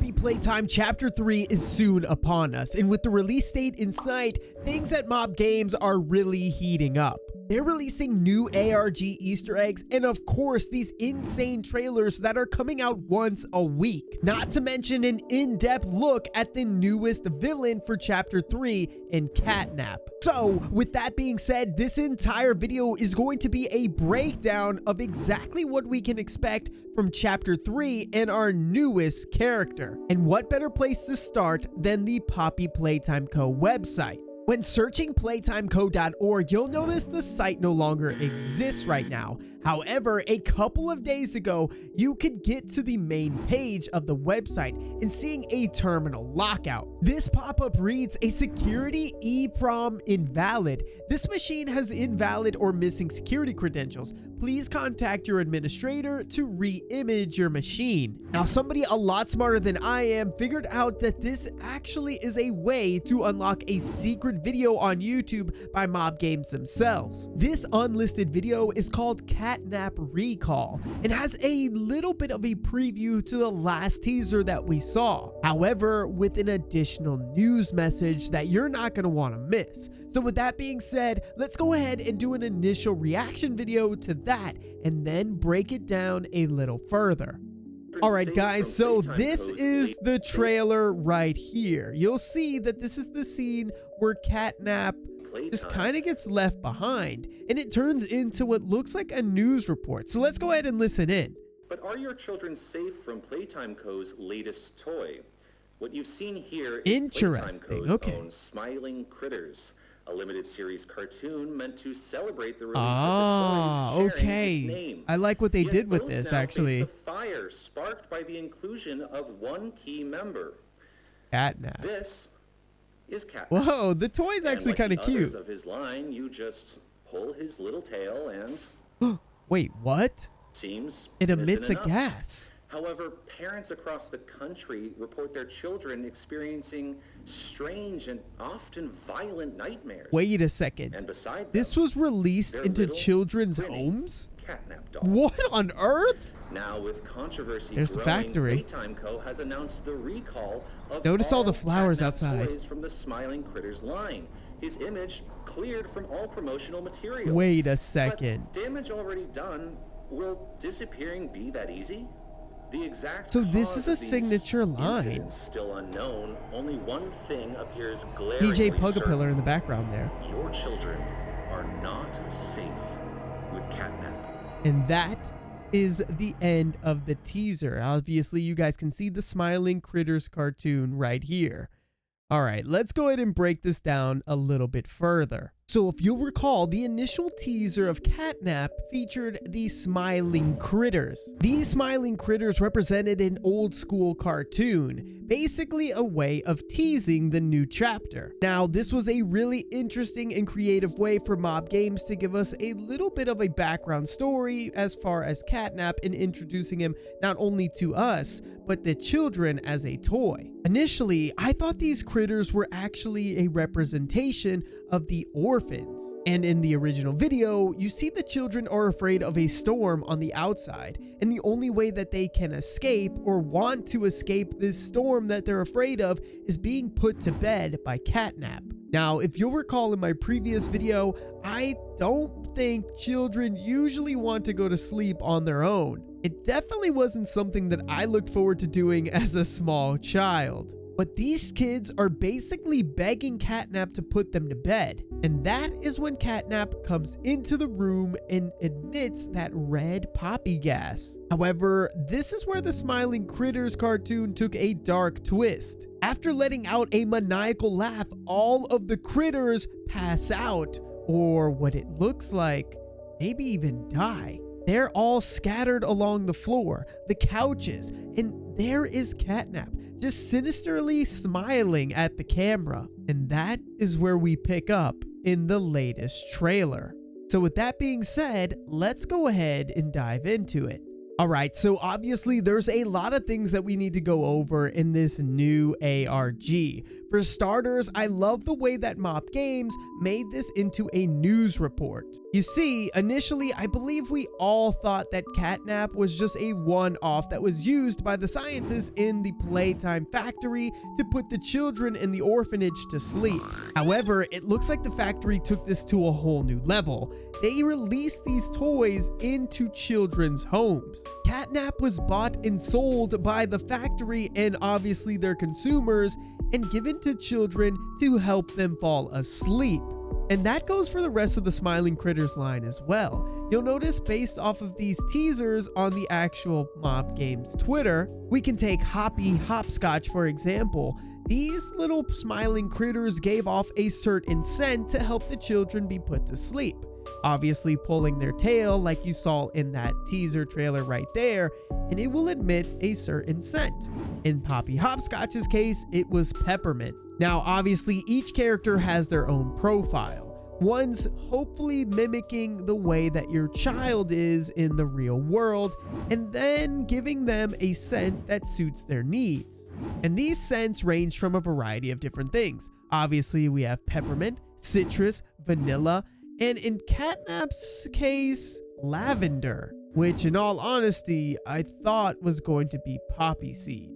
Poppy Playtime Chapter 3 is soon upon us, and with the release date in sight, things at Mob Games are really heating up. They're releasing new ARG Easter eggs and of course these insane trailers that are coming out once a week. Not to mention an in-depth look at the newest villain for Chapter 3 in Catnap. So with that being said, this entire video is going to be a breakdown of exactly what we can expect from Chapter 3 and our newest character. And what better place to start than the Poppy Playtime Co. website. When searching playtimeco.org, you'll notice the site no longer exists right now. However, a couple of days ago, you could get to the main page of the website and seeing a terminal lockout. This pop-up reads, a security EEPROM invalid. This machine has invalid or missing security credentials. Please contact your administrator to re-image your machine. Now, somebody a lot smarter than I am figured out that this actually is a way to unlock a secret video on YouTube by Mob Games themselves. This unlisted video is called Catnap Recall and has a little bit of a preview to the last teaser that we saw. However, with an additional news message that you're not going to want to miss. So with that being said, let's go ahead and do an initial reaction video to that and then break it down a little further. Alright guys, so this is the trailer right here. You'll see that this is the scene where Catnap just kind of gets left behind and it turns into what looks like a news report. So let's go ahead and listen in. But are your children safe from Playtime Co.'s latest toy? What you've seen here is interesting. Playtime Co.'s Okay. own Smiling Critters, a limited series cartoon meant to celebrate the release of the toys sharing its name. I like what they Yet did with both this now actually. face the fire sparked by the inclusion of one key member. Catnap. This is Catnap. Whoa, the toy's actually kind of cute. Of his line, you just pull his little tail and Wait, what? seems It emits a innocent enough. gas. However, parents across the country report their children experiencing strange and often violent nightmares. Wait a second. And beside This them, was released their into little, children's grinning homes? Catnap doll. What on earth? Now, with controversy There's the growing, factory. Playtime Co. has announced the recall of Notice all the flowers Catnap outside. toys from the Smiling Critters line. His image cleared from all promotional material. Wait a But second. damage already done. Will disappearing be that easy? The exact So this cause is a of these signature line. incidents still unknown. Only one thing appears glaringly DJ certain. Pugapillar in the background there. Your children are not safe with Catnap. And that is the end of the teaser. Obviously, you guys can see the Smiling Critters cartoon right here. All right, let's go ahead and break this down a little bit further. So if you'll recall, the initial teaser of Catnap featured the Smiling Critters. These Smiling Critters represented an old school cartoon, basically a way of teasing the new chapter. Now, this was a really interesting and creative way for Mob Games to give us a little bit of a background story as far as Catnap and introducing him not only to us, but the children as a toy. Initially, I thought these critters were actually a representation of the orphans. And in the original video, you see the children are afraid of a storm on the outside, and the only way that they can escape or want to escape this storm that they're afraid of is being put to bed by Catnap. Now, if you'll recall in my previous video, I don't think children usually want to go to sleep on their own. It definitely wasn't something that I looked forward to doing as a small child. But these kids are basically begging Catnap to put them to bed. And that is when Catnap comes into the room and emits that red poppy gas. However, this is where the Smiling Critters cartoon took a dark twist. After letting out a maniacal laugh, all of the critters pass out, or what it looks like, maybe even die. They're all scattered along the floor, the couches, and there is Catnap, just sinisterly smiling at the camera. And that is where we pick up in the latest trailer. So with that being said, let's go ahead and dive into it. Alright, so obviously there's a lot of things that we need to go over in this new ARG. For starters, I love the way that Mob Games made this into a news report. You see, initially I believe we all thought that catnap was just a one-off that was used by the scientists in the Playtime factory to put the children in the orphanage to sleep. However, it looks like the factory took this to a whole new level. They released these toys into children's homes. Catnap was bought and sold by the factory and obviously their consumers and given to children to help them fall asleep. And that goes for the rest of the Smiling Critters line as well. You'll notice based off of these teasers on the actual Mob Games Twitter, we can take Hoppy Hopscotch for example. These little smiling critters gave off a certain scent to help the children be put to sleep. Obviously pulling their tail like you saw in that teaser trailer right there, and it will emit a certain scent. In Poppy Hopscotch's case, it was peppermint. Now obviously each character has their own profile. One's hopefully mimicking the way that your child is in the real world, and then giving them a scent that suits their needs. And these scents range from a variety of different things. Obviously we have peppermint, citrus, vanilla, and in Catnap's case, lavender, which in all honesty, I thought was going to be poppy seed.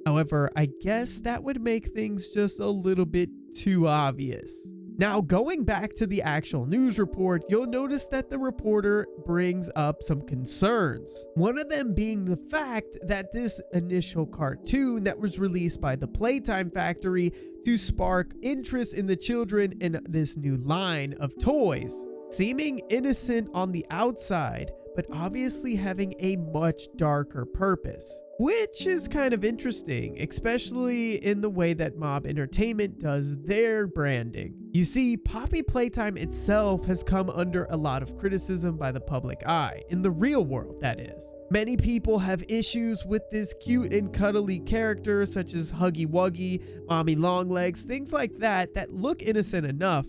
However, I guess that would make things just a little bit too obvious. Now, going back to the actual news report, you'll notice that the reporter brings up some concerns. One of them being the fact that this initial cartoon that was released by the Playtime factory to spark interest in the children in this new line of toys, seeming innocent on the outside, but obviously having a much darker purpose, which is kind of interesting, especially in the way that Mob Entertainment does their branding. You see, Poppy Playtime itself has come under a lot of criticism by the public eye, in the real world that is. Many people have issues with this cute and cuddly character such as Huggy Wuggy, Mommy Longlegs, things like that look innocent enough,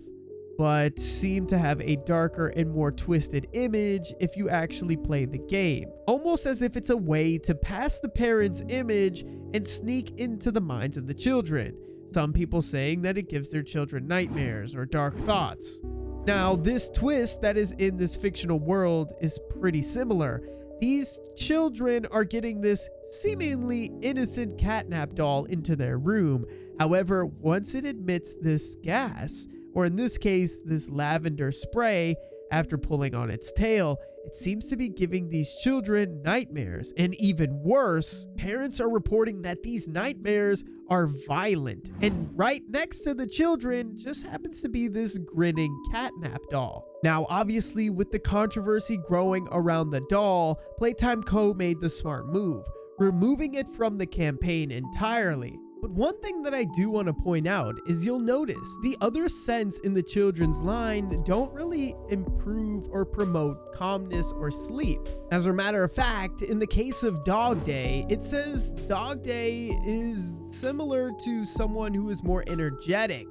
but seem to have a darker and more twisted image if you actually play the game. Almost as if it's a way to pass the parents' image and sneak into the minds of the children. Some people saying that it gives their children nightmares or dark thoughts. Now, this twist that is in this fictional world is pretty similar. These children are getting this seemingly innocent catnap doll into their room. However, once it emits this gas, or in this case, this lavender spray, after pulling on its tail, it seems to be giving these children nightmares. And even worse, parents are reporting that these nightmares are violent. And right next to the children just happens to be this grinning catnap doll. Now, obviously, with the controversy growing around the doll, Playtime Co. made the smart move, removing it from the campaign entirely. But one thing that I do want to point out is you'll notice the other scents in the children's line don't really improve or promote calmness or sleep. As a matter of fact, in the case of Dog Day, it says Dog Day is similar to someone who is more energetic,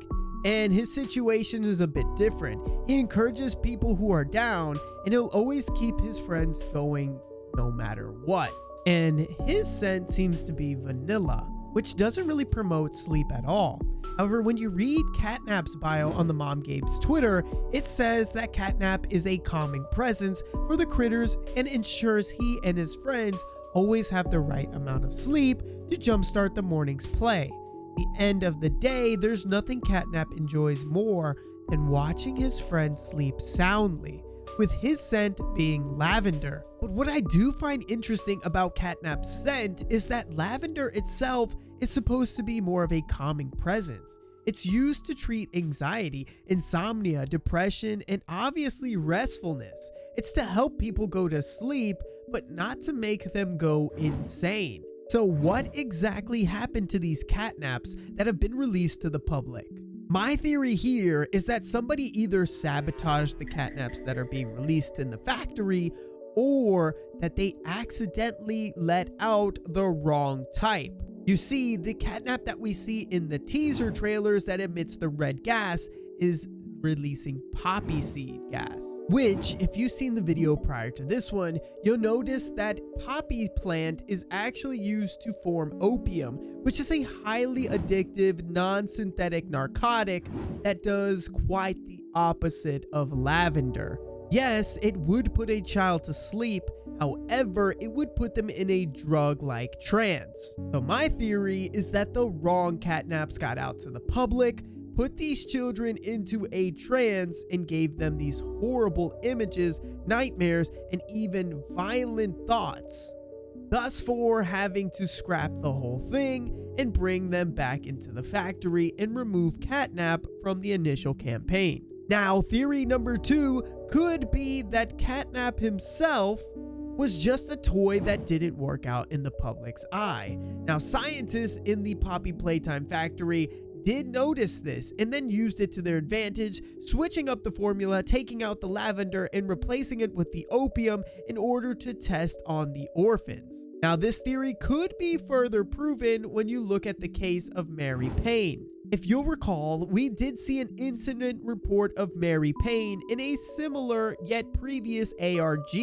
and his situation is a bit different. He encourages people who are down, and he'll always keep his friends going no matter what. And his scent seems to be vanilla, which doesn't really promote sleep at all. However, when you read Catnap's bio on the Mom Games Twitter, it says that Catnap is a calming presence for the critters and ensures he and his friends always have the right amount of sleep to jumpstart the morning's play. At the end of the day, there's nothing Catnap enjoys more than watching his friends sleep soundly, with his scent being lavender. But what I do find interesting about Catnap's scent is that lavender itself is supposed to be more of a calming presence. It's used to treat anxiety, insomnia, depression, and obviously restfulness. It's to help people go to sleep, but not to make them go insane. So what exactly happened to these catnaps that have been released to the public? My theory here is that somebody either sabotaged the catnaps that are being released in the factory, or that they accidentally let out the wrong type. You see, the catnap that we see in the teaser trailers that emits the red gas is releasing poppy seed gas, which, if you've seen the video prior to this one, you'll notice that poppy plant is actually used to form opium, which is a highly addictive non-synthetic narcotic that does quite the opposite of lavender. Yes, it would put a child to sleep. However, it would put them in a drug-like trance. So my theory is that the wrong catnaps got out to the public, put these children into a trance, and gave them these horrible images, nightmares, and even violent thoughts. Thus for having to scrap the whole thing and bring them back into the factory and remove catnap from the initial campaign. Now, theory number 2 could be that catnap himself was just a toy that didn't work out in the public's eye. Now, scientists in the Poppy Playtime factory did notice this and then used it to their advantage, switching up the formula, taking out the lavender and replacing it with the opium in order to test on the orphans. Now, this theory could be further proven when you look at the case of Mary Payne. If you'll recall, we did see an incident report of Mary Payne in a similar yet previous ARG.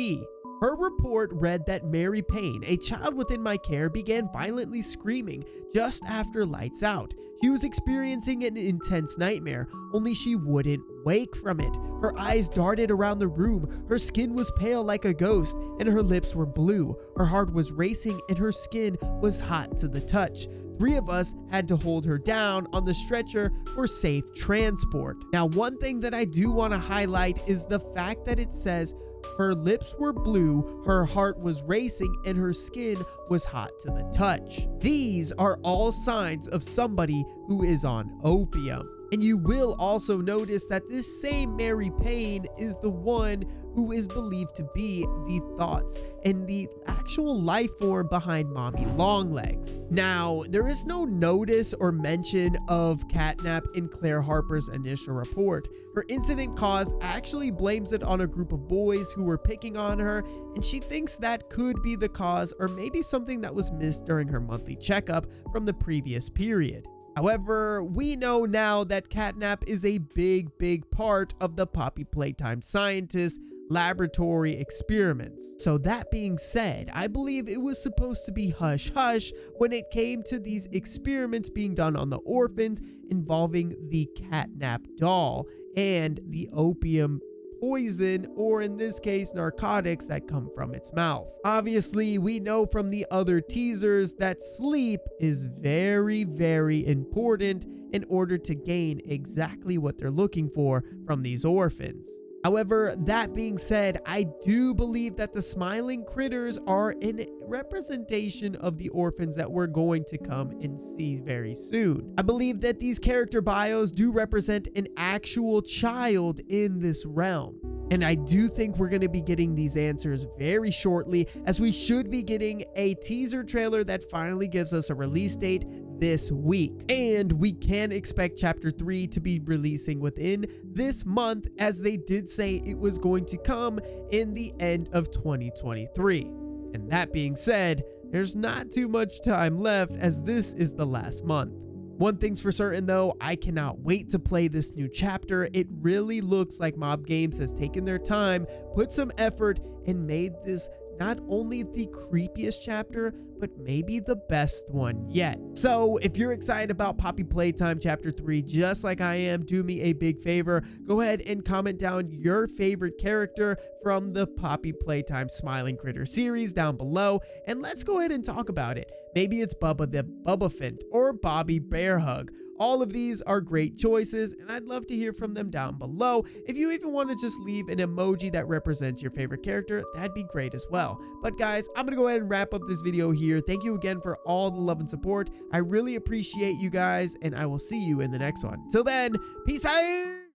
Her report read that Mary Payne, a child within my care, began violently screaming just after lights out. She was experiencing an intense nightmare, only she wouldn't wake from it. Her eyes darted around the room, her skin was pale like a ghost, and her lips were blue. Her heart was racing and her skin was hot to the touch. 3 of us had to hold her down on the stretcher for safe transport. Now, one thing that I do want to highlight is the fact that it says her lips were blue, her heart was racing, and her skin was hot to the touch. These are all signs of somebody who is on opium. And you will also notice that this same Mary Payne is the one who is believed to be the thoughts and the actual life form behind Mommy Longlegs. Now, there is no notice or mention of catnap in Claire Harper's initial report. Her incident cause actually blames it on a group of boys who were picking on her, and she thinks that could be the cause, or maybe something that was missed during her monthly checkup from the previous period. However, we know now that catnap is a big part of the Poppy Playtime scientists' laboratory experiments. So that being said, I believe it was supposed to be hush-hush when it came to these experiments being done on the orphans involving the catnap doll and the opium poison, or in this case, narcotics that come from its mouth. Obviously, we know from the other teasers that sleep is very important in order to gain exactly what they're looking for from these orphans. However, that being said, I do believe that the smiling critters are a representation of the orphans that we're going to come and see very soon. I believe that these character bios do represent an actual child in this realm. And I do think we're going to be getting these answers very shortly, as we should be getting a teaser trailer that finally gives us a release date this week. And we can expect chapter 3 to be releasing within this month, as they did say it was going to come in the end of 2023. And that being said, there's not too much time left, as this is the last month. One thing's for certain though, I cannot wait to play this new chapter. It really looks like Mob Games has taken their time, put some effort, and made this not only the creepiest chapter, but maybe the best one yet. So if you're excited about Poppy Playtime Chapter 3 just like I am, do me a big favor. Go ahead and comment down your favorite character from the Poppy Playtime Smiling Critter series down below, and let's go ahead and talk about it. Maybe it's Bubba the Bubbaphant or Bobby Bearhug. All of these are great choices, and I'd love to hear from them down below. If you even want to just leave an emoji that represents your favorite character, that'd be great as well. But guys, I'm going to go ahead and wrap up this video here. Thank you again for all the love and support. I really appreciate you guys, and I will see you in the next one. Till then, peace out!